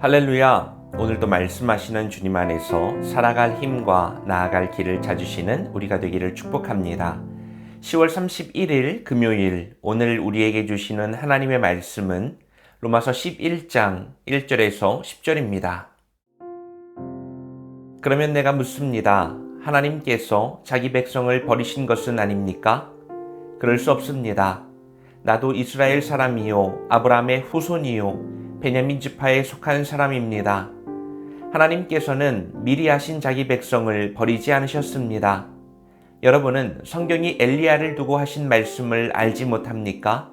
할렐루야! 오늘도 말씀하시는 주님 안에서 살아갈 힘과 나아갈 길을 찾으시는 우리가 되기를 축복합니다. 10월 31일 금요일, 오늘 우리에게 주시는 하나님의 말씀은 로마서 11장 1절에서 10절입니다. 그러면 내가 묻습니다. 하나님께서 자기 백성을 버리신 것은 아닙니까? 그럴 수 없습니다. 나도 이스라엘 사람이요 아브라함의 후손이요 베냐민 지파에 속한 사람입니다. 하나님께서는 미리 하신 자기 백성을 버리지 않으셨습니다. 여러분은 성경이 엘리야를 두고 하신 말씀을 알지 못합니까?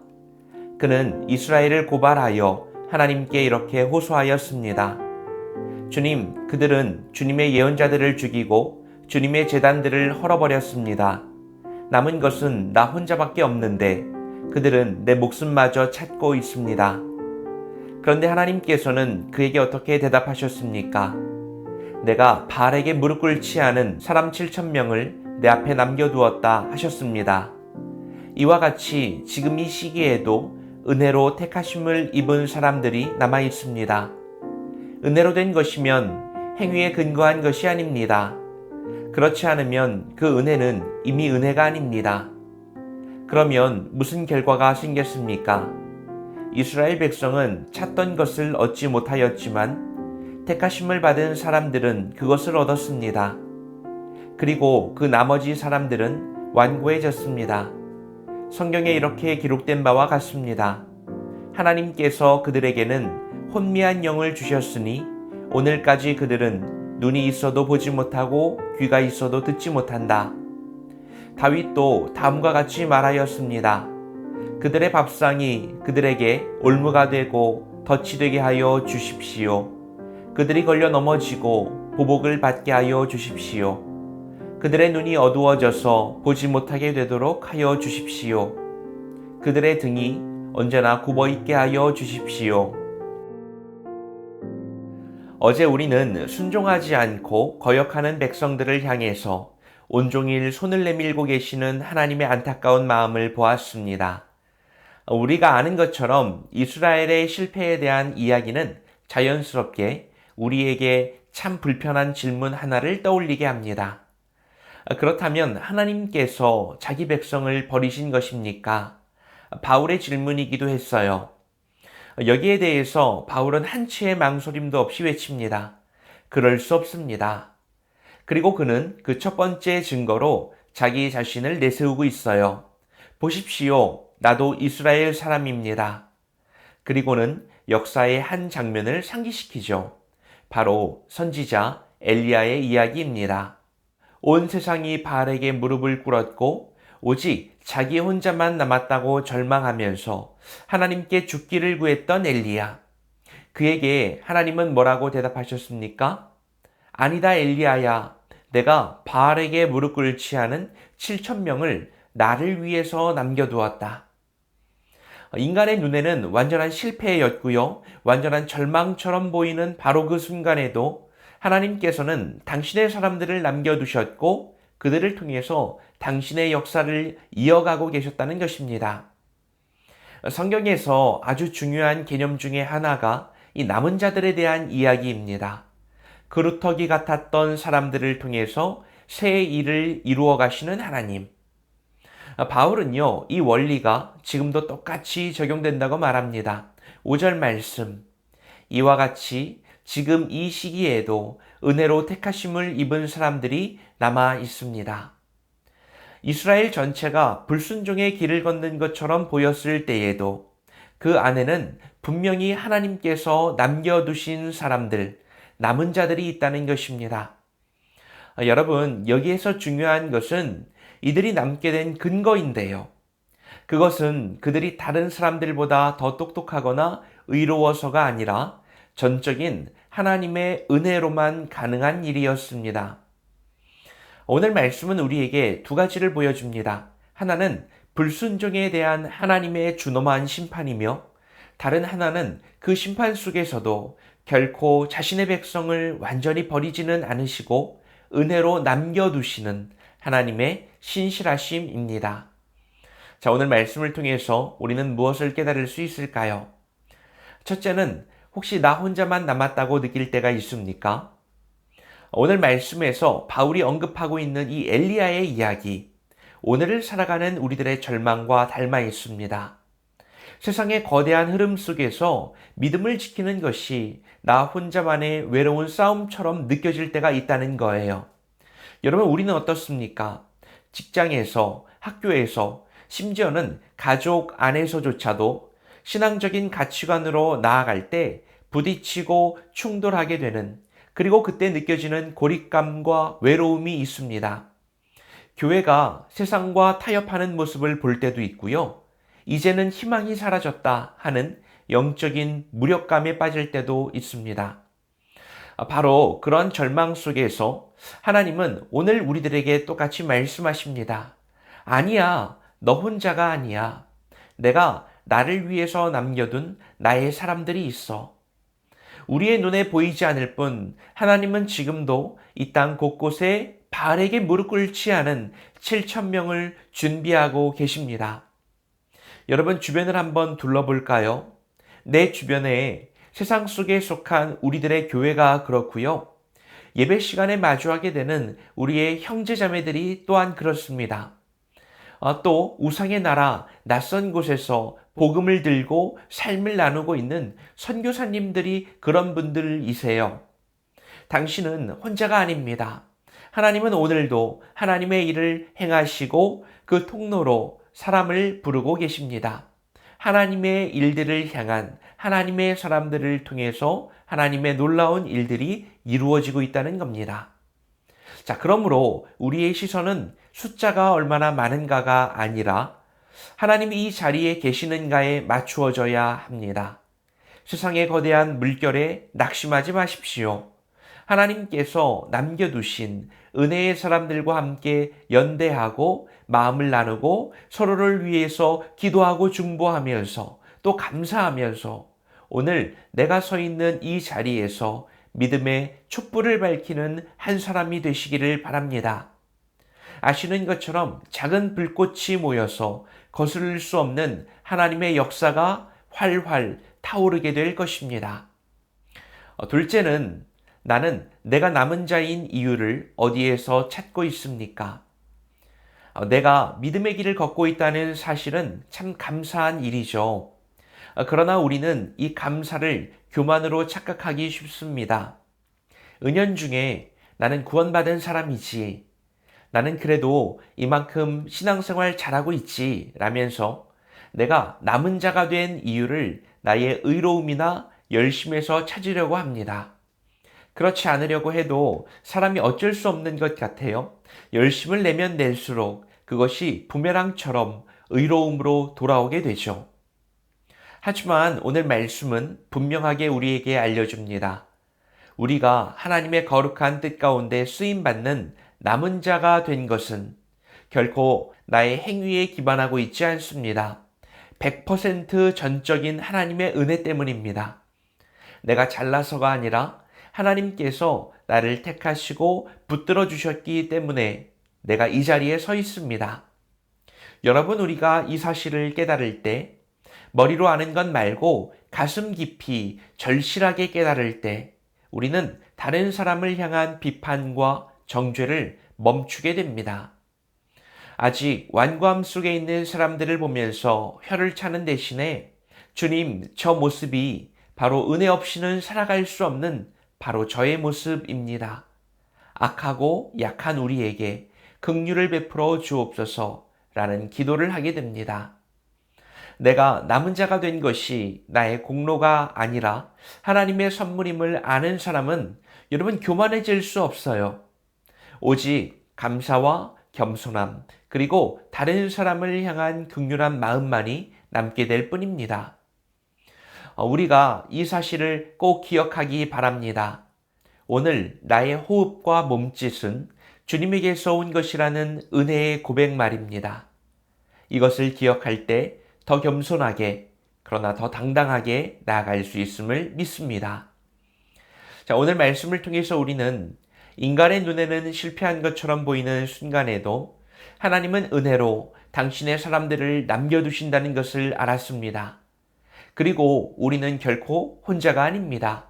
그는 이스라엘을 고발하여 하나님께 이렇게 호소하였습니다. 주님, 그들은 주님의 예언자들을 죽이고 주님의 제단들을 헐어버렸습니다. 남은 것은 나 혼자밖에 없는데 그들은 내 목숨마저 찾고 있습니다. 그런데 하나님께서는 그에게 어떻게 대답하셨습니까? 내가 바알에게 무릎 꿇지 않은 사람 7,000명을 내 앞에 남겨두었다 하셨습니다. 이와 같이 지금 이 시기에도 은혜로 택하심을 입은 사람들이 남아 있습니다. 은혜로 된 것이면 행위에 근거한 것이 아닙니다. 그렇지 않으면 그 은혜는 이미 은혜가 아닙니다. 그러면 무슨 결과가 생겼습니까? 이스라엘 백성은 찾던 것을 얻지 못하였지만 택하심을 받은 사람들은 그것을 얻었습니다. 그리고 그 나머지 사람들은 완고해졌습니다. 성경에 이렇게 기록된 바와 같습니다. 하나님께서 그들에게는 혼미한 영을 주셨으니 오늘까지 그들은 눈이 있어도 보지 못하고 귀가 있어도 듣지 못한다. 다윗도 다음과 같이 말하였습니다. 그들의 밥상이 그들에게 올무가 되고 덫이 되게 하여 주십시오. 그들이 걸려 넘어지고 보복을 받게 하여 주십시오. 그들의 눈이 어두워져서 보지 못하게 되도록 하여 주십시오. 그들의 등이 언제나 굽어 있게 하여 주십시오. 어제 우리는 순종하지 않고 거역하는 백성들을 향해서 온종일 손을 내밀고 계시는 하나님의 안타까운 마음을 보았습니다. 우리가 아는 것처럼 이스라엘의 실패에 대한 이야기는 자연스럽게 우리에게 참 불편한 질문 하나를 떠올리게 합니다. 그렇다면 하나님께서 자기 백성을 버리신 것입니까? 바울의 질문이기도 했어요. 여기에 대해서 바울은 한치의 망설임도 없이 외칩니다. 그럴 수 없습니다. 그리고 그는 그 첫 번째 증거로 자기 자신을 내세우고 있어요. 보십시오. 나도 이스라엘 사람입니다. 그리고는 역사의 한 장면을 상기시키죠. 바로 선지자 엘리야의 이야기입니다. 온 세상이 바알에게 무릎을 꿇었고 오직 자기 혼자만 남았다고 절망하면서 하나님께 죽기를 구했던 엘리야. 그에게 하나님은 뭐라고 대답하셨습니까? 아니다 엘리야야. 내가 바알에게 무릎 꿇지 않은 7,000명을 나를 위해서 남겨두었다. 인간의 눈에는 완전한 실패였고요. 완전한 절망처럼 보이는 바로 그 순간에도 하나님께서는 당신의 사람들을 남겨두셨고 그들을 통해서 당신의 역사를 이어가고 계셨다는 것입니다. 성경에서 아주 중요한 개념 중에 하나가 이 남은 자들에 대한 이야기입니다. 그루터기 같았던 사람들을 통해서 새 일을 이루어 가시는 하나님. 바울은요, 이 원리가 지금도 똑같이 적용된다고 말합니다. 5절 말씀. 이와 같이 지금 이 시기에도 은혜로 택하심을 입은 사람들이 남아 있습니다. 이스라엘 전체가 불순종의 길을 걷는 것처럼 보였을 때에도 그 안에는 분명히 하나님께서 남겨두신 사람들, 남은 자들이 있다는 것입니다. 여러분, 여기에서 중요한 것은 이들이 남게 된 근거인데요. 그것은 그들이 다른 사람들보다 더 똑똑하거나 의로워서가 아니라 전적인 하나님의 은혜로만 가능한 일이었습니다. 오늘 말씀은 우리에게 두 가지를 보여줍니다. 하나는 불순종에 대한 하나님의 준엄한 심판이며 다른 하나는 그 심판 속에서도 결코 자신의 백성을 완전히 버리지는 않으시고 은혜로 남겨두시는 하나님의 신실하심입니다. 자, 오늘 말씀을 통해서 우리는 무엇을 깨달을 수 있을까요? 첫째는 혹시 나 혼자만 남았다고 느낄 때가 있습니까? 오늘 말씀에서 바울이 언급하고 있는 이 엘리야의 이야기, 오늘을 살아가는 우리들의 절망과 닮아 있습니다. 세상의 거대한 흐름 속에서 믿음을 지키는 것이 나 혼자만의 외로운 싸움처럼 느껴질 때가 있다는 거예요. 여러분, 우리는 어떻습니까? 직장에서, 학교에서, 심지어는 가족 안에서조차도 신앙적인 가치관으로 나아갈 때 부딪히고 충돌하게 되는, 그리고 그때 느껴지는 고립감과 외로움이 있습니다. 교회가 세상과 타협하는 모습을 볼 때도 있고요. 이제는 희망이 사라졌다 하는 영적인 무력감에 빠질 때도 있습니다. 바로 그런 절망 속에서 하나님은 오늘 우리들에게 똑같이 말씀하십니다. 아니야, 너 혼자가 아니야. 내가 나를 위해서 남겨둔 나의 사람들이 있어. 우리의 눈에 보이지 않을 뿐 하나님은 지금도 이 땅 곳곳에 바알에게 무릎 꿇지 않은 7천 명을 준비하고 계십니다. 여러분, 주변을 한번 둘러볼까요? 내 주변에 세상 속에 속한 우리들의 교회가 그렇고요. 예배 시간에 마주하게 되는 우리의 형제자매들이 또한 그렇습니다. 또 우상의 나라 낯선 곳에서 복음을 들고 삶을 나누고 있는 선교사님들이 그런 분들이세요. 당신은 혼자가 아닙니다. 하나님은 오늘도 하나님의 일을 행하시고 그 통로로 사람을 부르고 계십니다. 하나님의 일들을 향한 하나님의 사람들을 통해서 하나님의 놀라운 일들이 이루어지고 있다는 겁니다. 자, 그러므로 우리의 시선은 숫자가 얼마나 많은가가 아니라 하나님이 이 자리에 계시는가에 맞추어져야 합니다. 세상의 거대한 물결에 낙심하지 마십시오. 하나님께서 남겨두신 은혜의 사람들과 함께 연대하고 마음을 나누고 서로를 위해서 기도하고 중보하면서 또 감사하면서 오늘 내가 서 있는 이 자리에서 믿음의 촛불을 밝히는 한 사람이 되시기를 바랍니다. 아시는 것처럼 작은 불꽃이 모여서 거스를 수 없는 하나님의 역사가 활활 타오르게 될 것입니다. 둘째는 나는 내가 남은 자인 이유를 어디에서 찾고 있습니까? 내가 믿음의 길을 걷고 있다는 사실은 참 감사한 일이죠. 그러나 우리는 이 감사를 교만으로 착각하기 쉽습니다. 은연중에 나는 구원받은 사람이지, 나는 그래도 이만큼 신앙생활 잘하고 있지 라면서 내가 남은 자가 된 이유를 나의 의로움이나 열심에서 찾으려고 합니다. 그렇지 않으려고 해도 사람이 어쩔 수 없는 것 같아요. 열심을 내면 낼수록 그것이 부메랑처럼 의로움으로 돌아오게 되죠. 하지만 오늘 말씀은 분명하게 우리에게 알려줍니다. 우리가 하나님의 거룩한 뜻 가운데 쓰임받는 남은 자가 된 것은 결코 나의 행위에 기반하고 있지 않습니다. 100% 전적인 하나님의 은혜 때문입니다. 내가 잘나서가 아니라 하나님께서 나를 택하시고 붙들어 주셨기 때문에 내가 이 자리에 서 있습니다. 여러분, 우리가 이 사실을 깨달을 때 머리로 아는 것 말고 가슴 깊이 절실하게 깨달을 때 우리는 다른 사람을 향한 비판과 정죄를 멈추게 됩니다. 아직 완고함 속에 있는 사람들을 보면서 혀를 차는 대신에 주님, 저 모습이 바로 은혜 없이는 살아갈 수 없는 바로 저의 모습입니다. 악하고 약한 우리에게 긍휼을 베풀어 주옵소서라는 기도를 하게 됩니다. 내가 남은 자가 된 것이 나의 공로가 아니라 하나님의 선물임을 아는 사람은 여러분 교만해질 수 없어요. 오직 감사와 겸손함 그리고 다른 사람을 향한 긍휼한 마음만이 남게 될 뿐입니다. 우리가 이 사실을 꼭 기억하기 바랍니다. 오늘 나의 호흡과 몸짓은 주님에게서 온 것이라는 은혜의 고백 말입니다. 이것을 기억할 때 더 겸손하게 그러나 더 당당하게 나아갈 수 있음을 믿습니다. 자, 오늘 말씀을 통해서 우리는 인간의 눈에는 실패한 것처럼 보이는 순간에도 하나님은 은혜로 당신의 사람들을 남겨두신다는 것을 알았습니다. 그리고 우리는 결코 혼자가 아닙니다.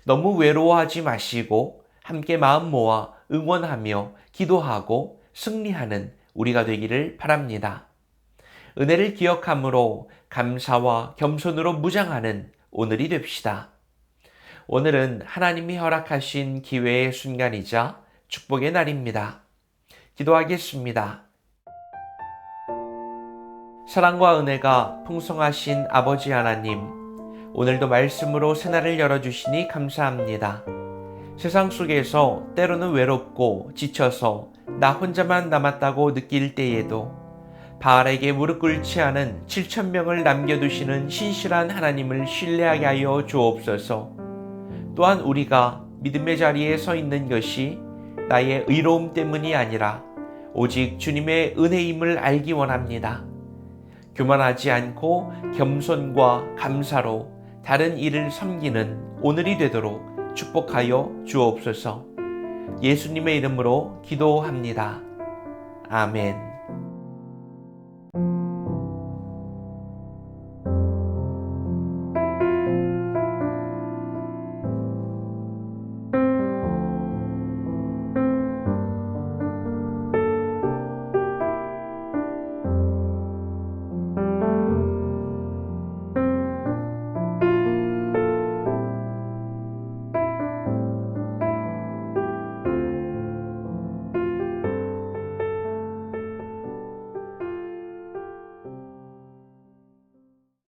너무 외로워하지 마시고 함께 마음 모아 응원하며 기도하고 승리하는 우리가 되기를 바랍니다. 은혜를 기억함으로 감사와 겸손으로 무장하는 오늘이 됩시다. 오늘은 하나님이 허락하신 기회의 순간이자 축복의 날입니다. 기도하겠습니다. 사랑과 은혜가 풍성하신 아버지 하나님, 오늘도 말씀으로 새날을 열어주시니 감사합니다. 세상 속에서 때로는 외롭고 지쳐서 나 혼자만 남았다고 느낄 때에도 바알에게 무릎 꿇지 않은 7,000명을 남겨두시는 신실한 하나님을 신뢰하게 하여 주옵소서. 또한 우리가 믿음의 자리에 서 있는 것이 나의 의로움 때문이 아니라 오직 주님의 은혜임을 알기 원합니다. 교만하지 않고 겸손과 감사로 다른 이를 섬기는 오늘이 되도록 축복하여 주옵소서. 예수님의 이름으로 기도합니다. 아멘.